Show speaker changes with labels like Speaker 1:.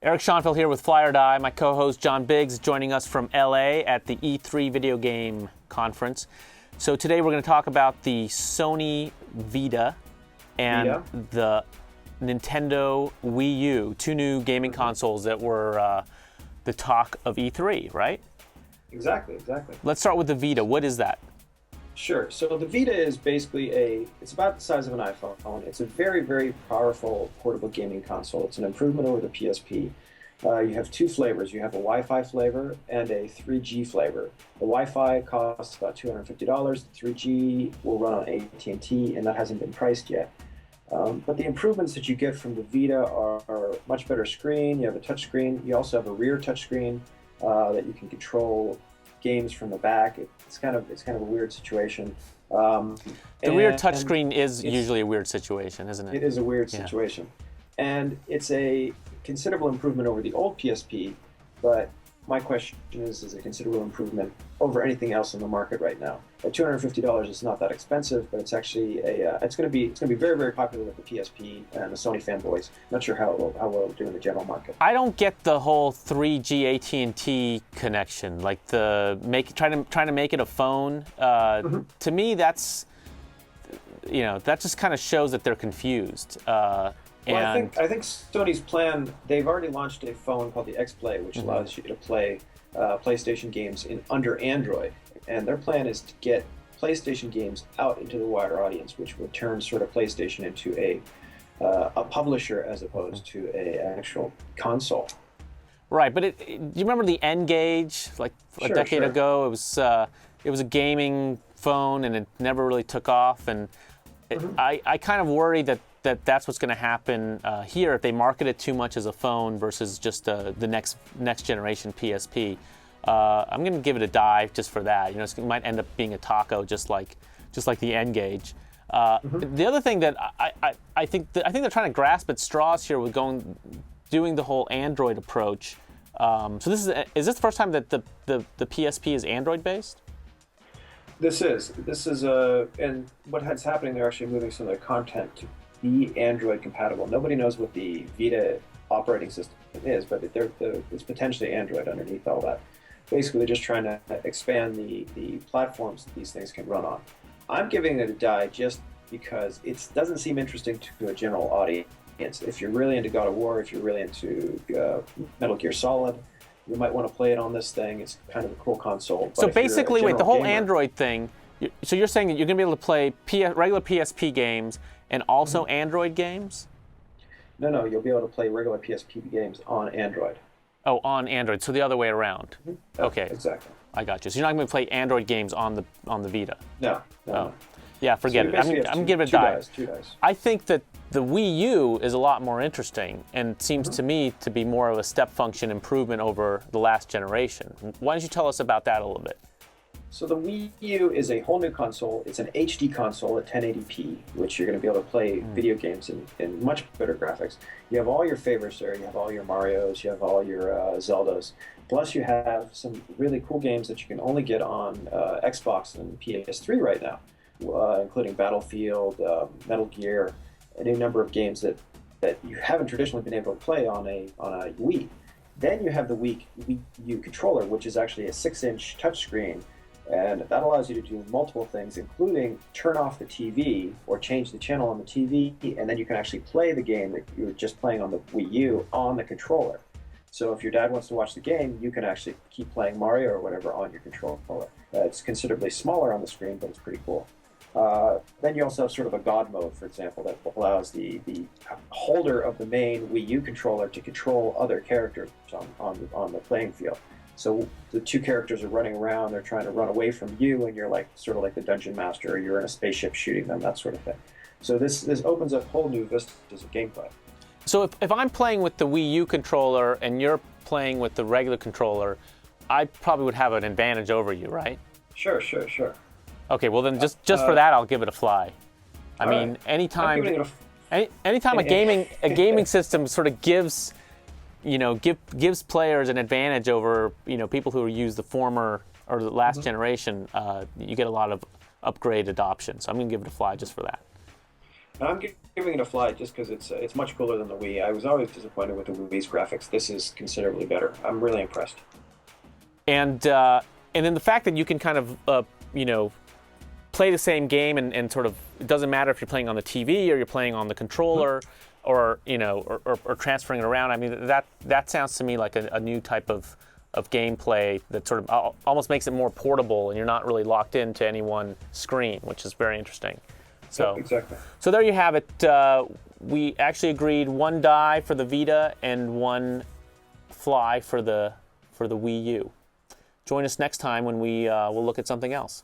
Speaker 1: Eric Schoenfeld here with Fly or Die. My co-host John Biggs joining us from LA at the E3 video game conference. So today we're going to talk about the Sony Vita and the Nintendo Wii U, two new gaming consoles that were the talk of E3, right?
Speaker 2: Exactly.
Speaker 1: Let's start with the Vita. What is that?
Speaker 2: Sure. So the Vita is basically it's about the size of an iPhone. It's a very, very powerful portable gaming console. It's an improvement over the PSP. You have two flavors. You have a Wi-Fi flavor and a 3G flavor. The Wi-Fi costs about $250. The 3G will run on AT&T, and that hasn't been priced yet. But the improvements that you get from the Vita are much better screen. You have a touch screen. You also have a rear touch screen that you can control games from the back. It's kind of a weird situation.
Speaker 1: The rear touchscreen is usually a weird situation, isn't it?
Speaker 2: It is a weird situation. And it's a considerable improvement over the old PSP, but my question is it a considerable improvement over anything else in the market right now? At $250, it's not that expensive, but it's actually it's going to be very, very popular with the PSP and the Sony fanboys. Not sure how well it'll do in the general market.
Speaker 1: I don't get the whole 3G AT&T connection, like trying to make it a phone. To me, that's that just kind of shows that they're confused.
Speaker 2: I think Sony's plan, they've already launched a phone called the X-Play, which allows you to play PlayStation games under Android. And their plan is to get PlayStation games out into the wider audience, which would turn sort of PlayStation into a publisher as opposed to an actual console.
Speaker 1: Right, but do you remember the N-Gage? Like a decade ago, it was a gaming phone, and it never really took off. And I kind of worry that's what's going to happen here if they market it too much as a phone versus just the next generation PSP. I'm going to give it a dive just for that. It might end up being a taco, just like the N-Gage. The other thing that I think they're trying to grasp at straws here with doing the whole Android approach. So is this the first time that the PSP is Android based?
Speaker 2: This is and what's happening, they're actually moving some of their content to be Android compatible. Nobody knows what the Vita operating system is, but it's potentially Android underneath all that. Basically, they're just trying to expand the platforms that these things can run on. I'm giving it a die just because it doesn't seem interesting to a general audience. If you're really into God of War, if you're really into Metal Gear Solid, you might want to play it on this thing. It's kind of a cool console.
Speaker 1: So basically, wait, the whole Android thing, so you're saying that you're going to be able to play regular PSP games and also Android games?
Speaker 2: No, you'll be able to play regular PSP games on Android.
Speaker 1: Oh, on Android, so the other way around. Okay.
Speaker 2: Exactly.
Speaker 1: I got you. So you're not going to play Android games on the Vita?
Speaker 2: No.
Speaker 1: Yeah, forget it. I'm going to give it a dive.
Speaker 2: Two dice.
Speaker 1: I think that the Wii U is a lot more interesting and seems to me to be more of a step function improvement over the last generation. Why don't you tell us about that a little bit?
Speaker 2: So the Wii U is a whole new console. It's an HD console at 1080p, which you're going to be able to play video games in much better graphics. You have all your favorites there. You have all your Marios. You have all your Zeldas. Plus, you have some really cool games that you can only get on Xbox and PS3 right now, including Battlefield, Metal Gear, a new number of games that you haven't traditionally been able to play on a Wii. Then you have the Wii U controller, which is actually a 6-inch touchscreen. And that allows you to do multiple things, including turn off the TV or change the channel on the TV, and then you can actually play the game that you were just playing on the Wii U on the controller. So if your dad wants to watch the game, you can actually keep playing Mario or whatever on your controller. It's considerably smaller on the screen, but it's pretty cool. Then you also have sort of a God mode, for example, that allows the holder of the main Wii U controller to control other characters on the playing field. So the two characters are running around, they're trying to run away from you, and you're sort of like the dungeon master, or you're in a spaceship shooting them, that sort of thing. So this opens up whole new vistas of gameplay.
Speaker 1: So if I'm playing with the Wii U controller and you're playing with the regular controller, I probably would have an advantage over you, right?
Speaker 2: Sure.
Speaker 1: Okay, well then just for that, I'll give it a fly. I mean, anytime a gaming system sort of gives players an advantage over people who use the former or the last generation, you get a lot of upgrade adoption. So I'm going to give it a fly just for that.
Speaker 2: And I'm giving it a fly just because it's much cooler than the Wii. I was always disappointed with the Wii's graphics. This is considerably better. I'm really impressed.
Speaker 1: And then the fact that you can kind of play the same game and sort of, it doesn't matter if you're playing on the TV or you're playing on the controller or transferring it around. I mean, that sounds to me like a new type of gameplay that sort of almost makes it more portable, and you're not really locked into any one screen, which is very interesting. So
Speaker 2: Yep, exactly.
Speaker 1: So there you have it. We actually agreed one die for the Vita and one fly for the Wii U. Join us next time when we'll look at something else.